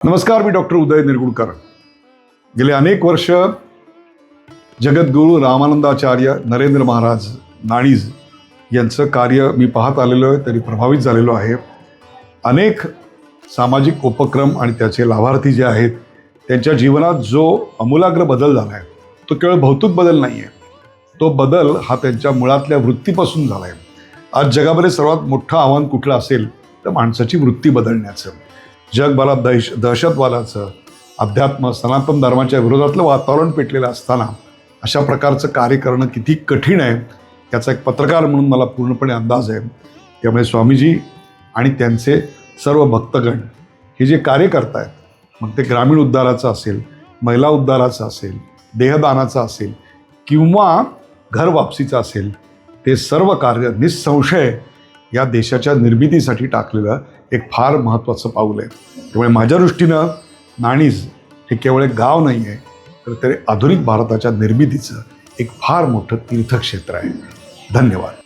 नमस्कार, मी डॉक्टर उदय निरगुडकर. गेले अनेक वर्ष जगद्गुरू रामानंदाचार्य नरेंद्र महाराज नाणीज यांचं कार्य मी पाहत आलेलो आहे, तरी प्रभावित झालेलो आहे. अनेक सामाजिक उपक्रम आणि त्याचे लाभार्थी जे आहेत त्यांच्या जीवनात जो आमूलाग्र बदल झाला आहे तो केवळ भौतिक बदल नाही आहे, तो बदल हा त्यांच्या मुळातल्या वृत्तीपासून झाला आहे. आज जगामध्ये सर्वात मोठं आव्हान कुठलं असेल तर माणसाची वृत्ती बदलण्याचं. जगभरात दहशतवादाचं, अध्यात्म, सनातन धर्माच्या विरोधातलं वातावरण पेटलेलं असताना अशा प्रकारचं कार्य करणं किती कठीण आहे याचा एक पत्रकार म्हणून मला पूर्णपणे अंदाज आहे. त्यामुळे स्वामीजी आणि त्यांचे सर्व भक्तगण हे जे कार्य करत आहेत, मग ते ग्रामीण उद्धाराचं असेल, महिला उद्धाराचं असेल, देहदानाचं असेल किंवा घर वापसीचं असेल, ते सर्व कार्य निसंशय या देशाच्या निर्मितीसाठी टाकलेलं एक फार महत्त्वाचं पाऊल आहे. त्यामुळे माझ्या दृष्टीनं नाणीज हे केवळ एक गाव नाही आहे, तर ते आधुनिक भारताच्या निर्मितीचं एक फार मोठं तीर्थक्षेत्र आहे. धन्यवाद.